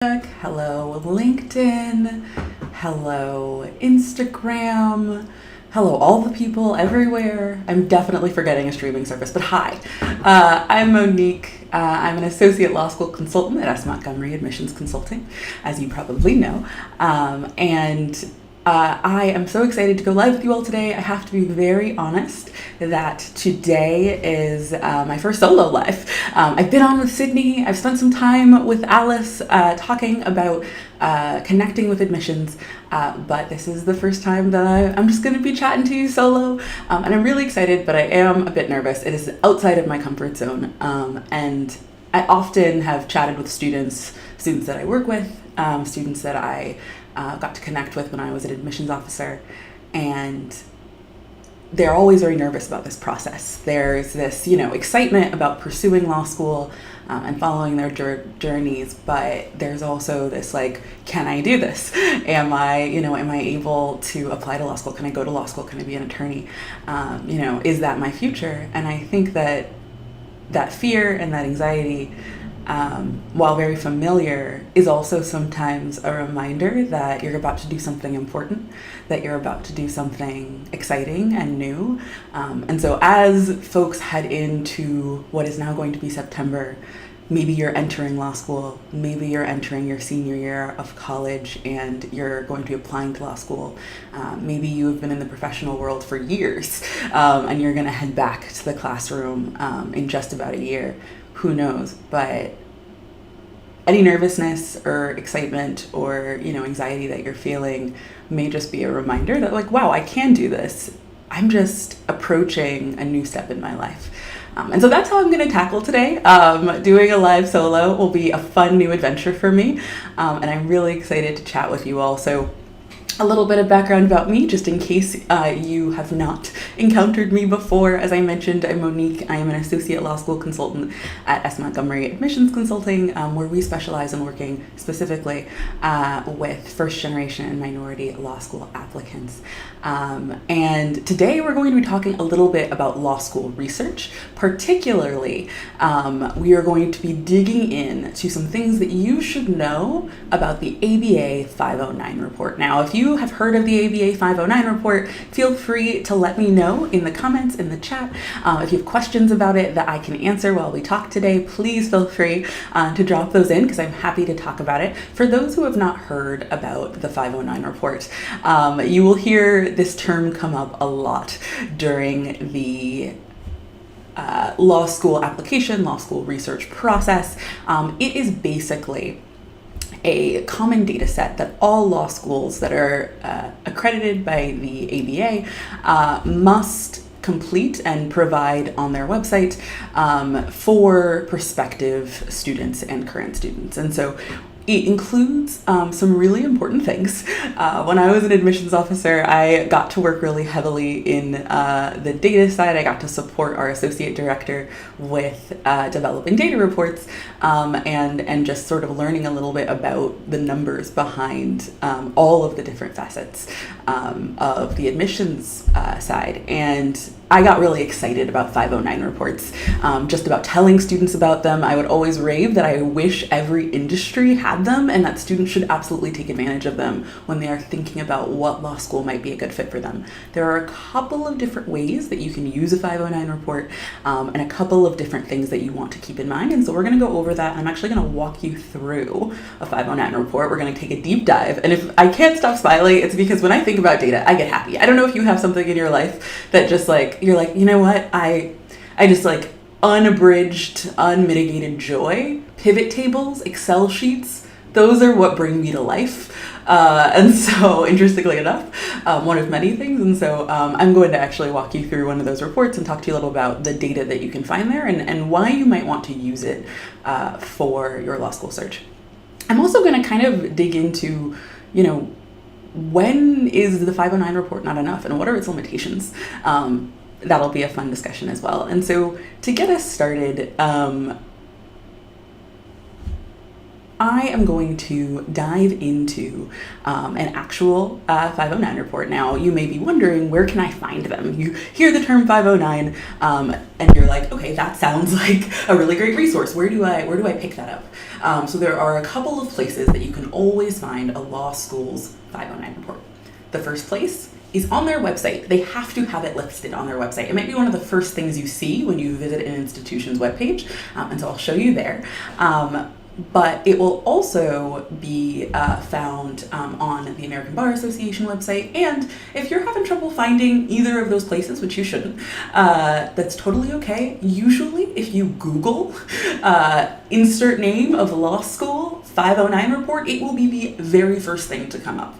Hello LinkedIn, hello Instagram, hello all the people everywhere. I'm definitely forgetting a streaming service, but hi. I'm Monique. I'm an associate law school consultant at S. Montgomery Admissions Consulting, as you probably know. I am so excited to go live with you all today. I have to be very honest that today is my first solo live. I've been on with Sydney. I've spent some time with Alice talking about connecting with admissions, but this is the first time that I'm just going to be chatting to you solo, and I'm really excited, but I am a bit nervous. It is outside of my comfort zone, and I often have chatted with students that I work with, students that I got to connect with when I was an admissions officer, and they're always very nervous about this process. There's this, excitement about pursuing law school and following their journeys, but there's also this can I do this? Am I able to apply to law school? Can I go to law school? Can I be an attorney? Is that my future? And I think that fear and that anxiety, while very familiar, is also sometimes a reminder that you're about to do something important, that you're about to do something exciting and new. And so as folks head into what is now going to be September, maybe you're entering law school, maybe you're entering your senior year of college and you're going to be applying to law school. Maybe you've been in the professional world for years and you're going to head back to the classroom in just about a year. Who knows? But any nervousness or excitement or anxiety that you're feeling may just be a reminder that wow, I can do this. I'm just approaching a new step in my life. And so that's how I'm going to tackle today. Doing a live solo will be a fun new adventure for me, and I'm really excited to chat with you all. So a little bit of background about me, just in case you have not encountered me before. As I mentioned, I'm Monique. I am an associate law school consultant at S. Montgomery Admissions Consulting, where we specialize in working specifically with first-generation and minority law school applicants. And today we're going to be talking a little bit about law school research. Particularly, we are going to be digging in to some things that you should know about the ABA 509 report. Now, if you have heard of the ABA 509 report, feel free to let me know in the comments, in the chat. If you have questions about it that I can answer while we talk today, please feel free to drop those in, because I'm happy to talk about it. For those who have not heard about the 509 report, you will hear this term come up a lot during the law school application, law school research process. It is basically a common data set that all law schools that are accredited by the ABA must complete and provide on their website for prospective students and current students. And so it includes some really important things. When I was an admissions officer, I got to work really heavily in the data side. I got to support our associate director with developing data reports and just sort of learning a little bit about the numbers behind all of the different facets of the admissions side. And I got really excited about 509 reports, just about telling students about them. I would always rave that I wish every industry had them and that students should absolutely take advantage of them when they are thinking about what law school might be a good fit for them. There are a couple of different ways that you can use a 509 report and a couple of different things that you want to keep in mind. And so we're going to go over that. I'm actually going to walk you through a 509 report. We're going to take a deep dive. And if I can't stop smiling, it's because when I think about data, I get happy. I don't know if you have something in your life that just you're like, you know what? I just unabridged, unmitigated joy. Pivot tables, Excel sheets, those are what bring me to life. And so, interestingly enough, one of many things. And so I'm going to actually walk you through one of those reports and talk to you a little about the data that you can find there and why you might want to use it for your law school search. I'm also going to kind of dig into, when is the 509 report not enough and what are its limitations? That'll be a fun discussion as well. And so to get us started, I am going to dive into an actual 509 report. Now, you may be wondering, where can I find them? You hear the term 509 and you're like, okay, that sounds like a really great resource. Where do I pick that up? So there are a couple of places that you can always find a law school's 509 report. The first place is on their website. They have to have it listed on their website. It might be one of the first things you see when you visit an institution's webpage, and so I'll show you there. But it will also be found on the American Bar Association website. And if you're having trouble finding either of those places, which you shouldn't, that's totally okay. Usually, if you Google insert name of law school 509 report, it will be the very first thing to come up,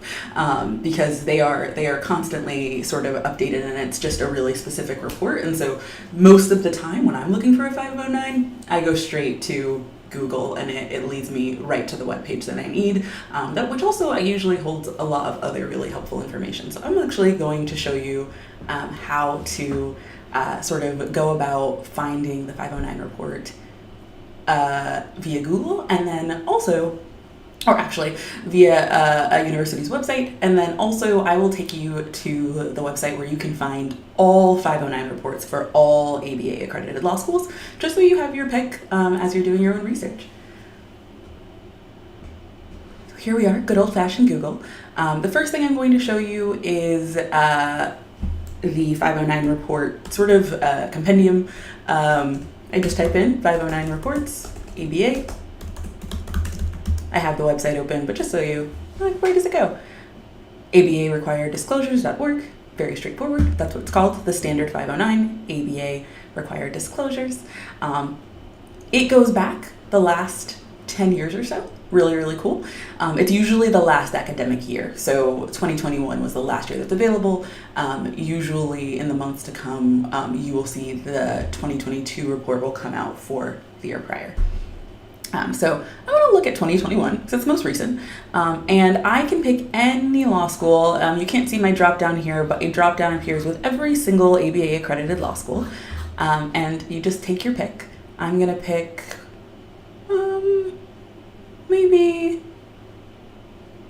because they are constantly sort of updated, and it's just a really specific report. And so most of the time when I'm looking for a 509, I go straight to Google, and it leads me right to the webpage that I need, which also I usually holds a lot of other really helpful information. So I'm actually going to show you how to sort of go about finding the 509 report via Google, and then also, or actually via a university's website, and then also I will take you to the website where you can find all 509 reports for all ABA accredited law schools, just so you have your pick as you're doing your own research. So here we are, good old-fashioned Google. The first thing I'm going to show you is the 509 report sort of compendium. I just type in 509 reports, ABA. I have the website open, but just so you, where does it go? ABA required disclosures.org, very straightforward. That's what it's called, the standard 509, ABA required disclosures. It goes back the last 10 years or so, really, really cool. It's usually the last academic year. So 2021 was the last year that's available. Usually in the months to come, you will see the 2022 report will come out for the year prior. So I'm going to look at 2021 because it's most recent, and I can pick any law school. You can't see my drop down here, but a drop down appears with every single ABA accredited law school, and you just take your pick. I'm going to pick maybe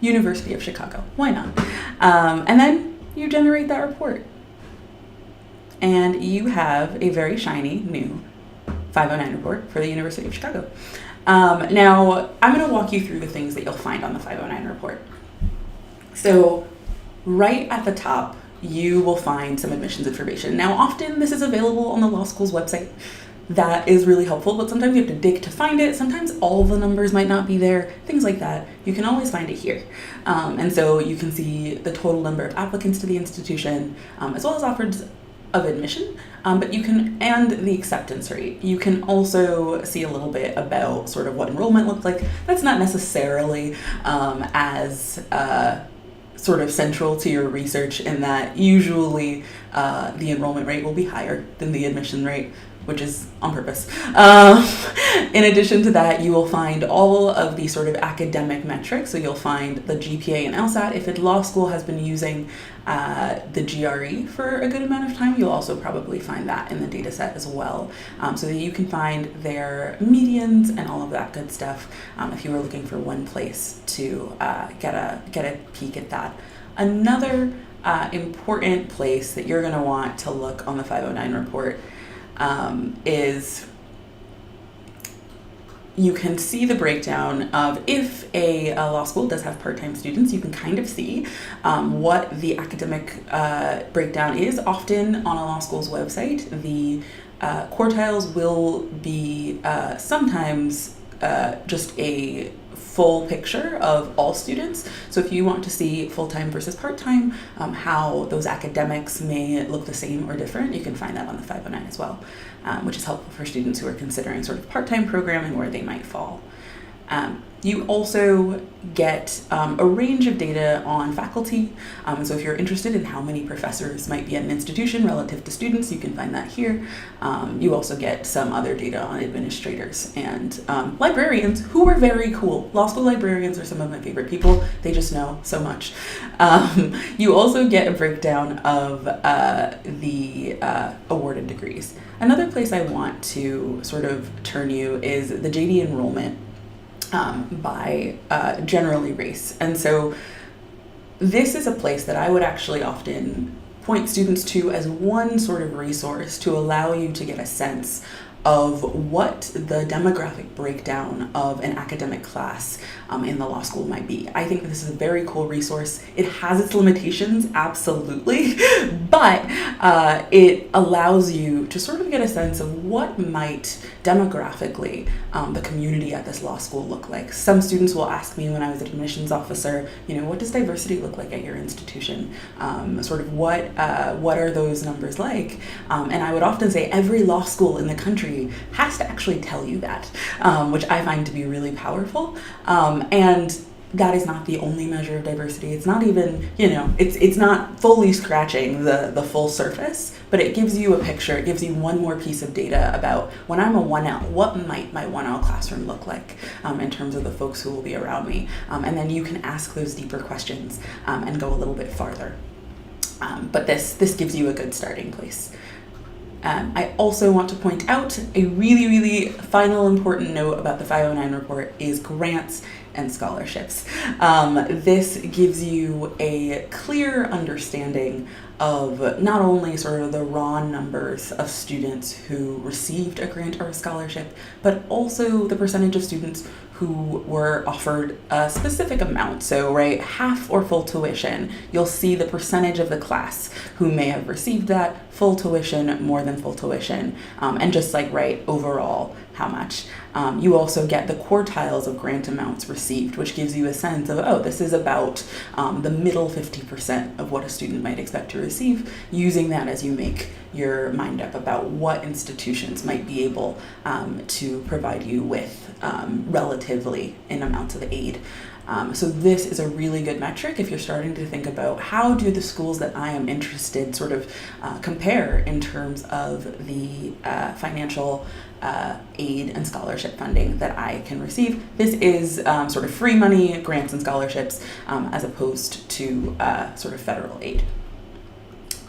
University of Chicago. Why not? And then you generate that report, and you have a very shiny new 509 report for the University of Chicago. Now, I'm going to walk you through the things that you'll find on the 509 report. So right at the top, you will find some admissions information. Now, often this is available on the law school's website. That is really helpful, but sometimes you have to dig to find it. Sometimes all the numbers might not be there, things like that. You can always find it here. And so you can see the total number of applicants to the institution, as well as offers of admission, but you can, and the acceptance rate. You can also see a little bit about sort of what enrollment looked like. That's not necessarily as sort of central to your research, in that usually the enrollment rate will be higher than the admission rate, which is on purpose. In addition to that, you will find all of the sort of academic metrics. So you'll find the GPA and LSAT. If a law school has been using the GRE for a good amount of time, you'll also probably find that in the data set as well, so that you can find their medians and all of that good stuff if you were looking for one place to get a peek at that. Another important place that you're going to want to look on the 509 report is you can see the breakdown of, if a law school does have part-time students, you can kind of see what the academic breakdown is. Often on a law school's website, the quartiles will be sometimes just a full picture of all students. So if you want to see full-time versus part-time, how those academics may look the same or different, you can find that on the 509 as well, which is helpful for students who are considering sort of part-time programming where they might fall. You also get a range of data on faculty. So if you're interested in how many professors might be at an institution relative to students, you can find that here. You also get some other data on administrators and librarians, who are very cool. Law school librarians are some of my favorite people. They just know so much. You also get a breakdown of the awarded degrees. Another place I want to sort of turn you is the JD enrollment. by generally race. And so this is a place that I would actually often point students to as one sort of resource to allow you to get a sense of what the demographic breakdown of an academic class in the law school might be. I think this is a very cool resource. It has its limitations, absolutely, but it allows you to sort of get a sense of what might demographically the community at this law school look like. Some students will ask me when I was an admissions officer, what does diversity look like at your institution? Sort of what are those numbers like? And I would often say every law school in the country has to actually tell you that, which I find to be really powerful. And that is not the only measure of diversity. It's not even, it's not fully scratching the full surface, but it gives you a picture. It gives you one more piece of data about when I'm a 1L, what might my 1L classroom look like in terms of the folks who will be around me. And then you can ask those deeper questions and go a little bit farther. But this gives you a good starting place. I also want to point out a really, really final important note about the 509 report is grants and scholarships. This gives you a clear understanding of not only sort of the raw numbers of students who received a grant or a scholarship, but also the percentage of students who were offered a specific amount. So, right, half or full tuition, you'll see the percentage of the class who may have received that, full tuition, more than full tuition, and just overall, how much. You also get the quartiles of grant amounts received, which gives you a sense of, this is about the middle 50% of what a student might expect to receive, using that as you make your mind up about what institutions might be able to provide you with relatively in amounts of aid. So this is a really good metric if you're starting to think about how do the schools that I am interested sort of compare in terms of the financial aid and scholarship funding that I can receive. This is sort of free money, grants and scholarships, as opposed to sort of federal aid.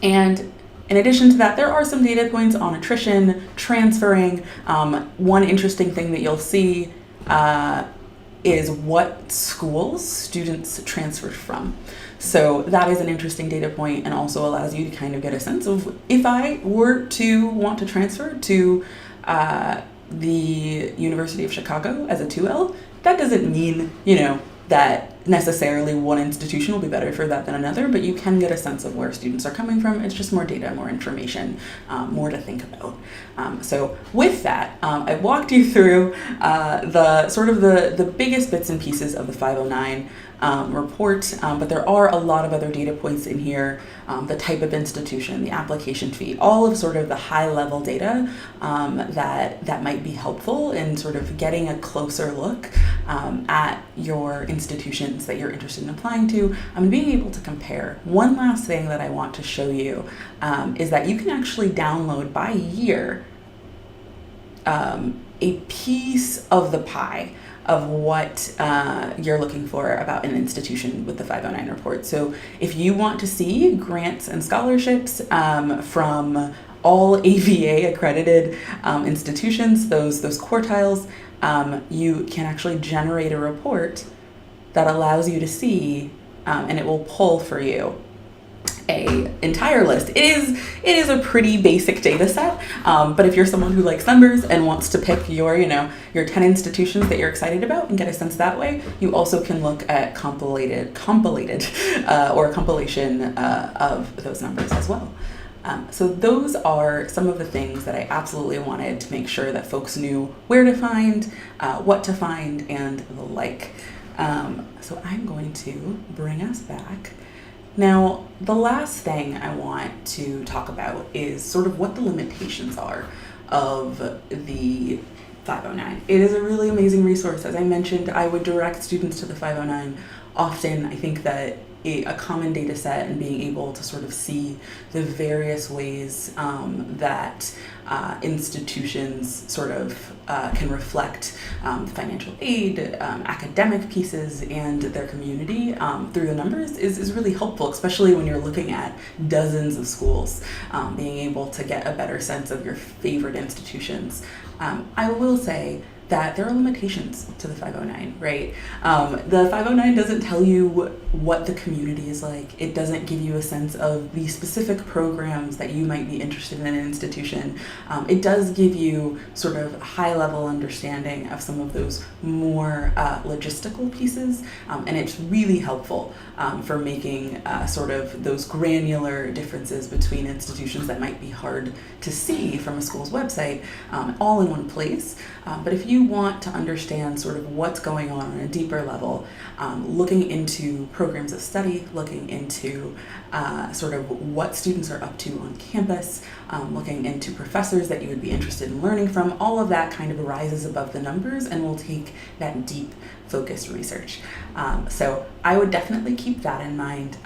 And in addition to that, there are some data points on attrition, transferring. One interesting thing that you'll see is what schools students transferred from. So that is an interesting data point and also allows you to kind of get a sense of if I were to want to transfer to the University of Chicago as a 2L, that doesn't mean, that necessarily one institution will be better for that than another, but you can get a sense of where students are coming from. It's just more data, more information, more to think about. So with that, I walked you through the biggest bits and pieces of the 509 report, but there are a lot of other data points in here, the type of institution, the application fee, all of sort of the high level data that might be helpful in sort of getting a closer look at your institutions that you're interested in applying to, and being able to compare. One last thing that I want to show you is that you can actually download by year a piece of the pie of what you're looking for about an institution with the 509 report. So if you want to see grants and scholarships from all AVA accredited institutions, those quartiles, you can actually generate a report that allows you to see, and it will pull for you a entire list. It is a pretty basic data set, but if you're someone who likes numbers and wants to pick your 10 institutions that you're excited about and get a sense that way, you also can look at compilation of those numbers as well. So those are some of the things that I absolutely wanted to make sure that folks knew where to find, what to find, and the like. So I'm going to bring us back. Now, the last thing I want to talk about is sort of what the limitations are of the 509. It is a really amazing resource. As I mentioned, I would direct students to the 509 often. I think that a common data set and being able to sort of see the various ways that institutions sort of can reflect financial aid, academic pieces, and their community through the numbers is really helpful, especially when you're looking at dozens of schools, being able to get a better sense of your favorite institutions. I will say that there are limitations to the 509, right? The 509 doesn't tell you what the community is like. It doesn't give you a sense of the specific programs that you might be interested in an institution. It does give you sort of a high-level understanding of some of those more logistical pieces, and it's really helpful for making sort of those granular differences between institutions that might be hard to see from a school's website, all in one place. But if you want to understand sort of what's going on a deeper level, looking into programs of study, looking into sort of what students are up to on campus, looking into professors that you would be interested in learning from, all of that kind of rises above the numbers and will take that deep focused research. So I would definitely keep that in mind.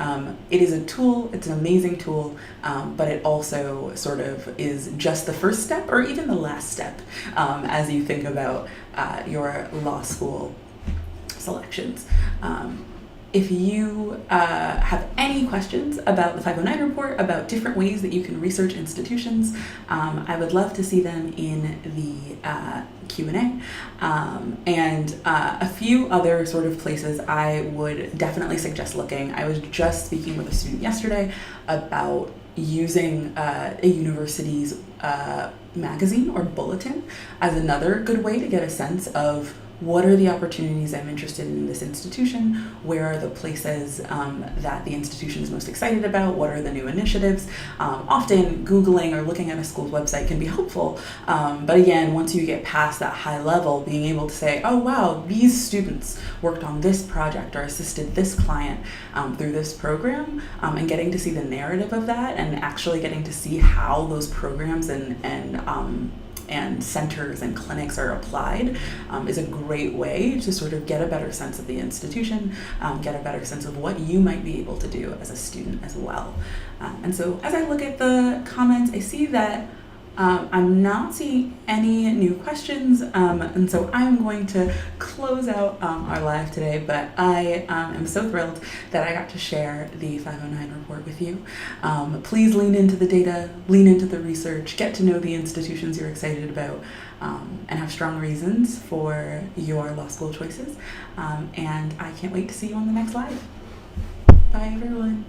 It is a tool, it's an amazing tool, but it also sort of is just the first step or even the last step as you think about your law school selections. If you have any questions about the 509 report, about different ways that you can research institutions, I would love to see them in the Q&A. And a few other sort of places I would definitely suggest looking. I was just speaking with a student yesterday about using a university's magazine or bulletin as another good way to get a sense of what are the opportunities I'm interested in this institution, where are the places that the institution is most excited about, what are the new initiatives. Often Googling or looking at a school's website can be helpful, but again, once you get past that high level, being able to say, oh wow, these students worked on this project or assisted this client through this program, and getting to see the narrative of that and actually getting to see how those programs and centers and clinics are applied is a great way to sort of get a better sense of the institution, get a better sense of what you might be able to do as a student as well. And so as I look at the comments, I see that I'm not seeing any new questions, and so I'm going to close out our live today, but I am so thrilled that I got to share the 509 report with you. Please lean into the data, lean into the research, get to know the institutions you're excited about, and have strong reasons for your law school choices. And I can't wait to see you on the next live. Bye, everyone.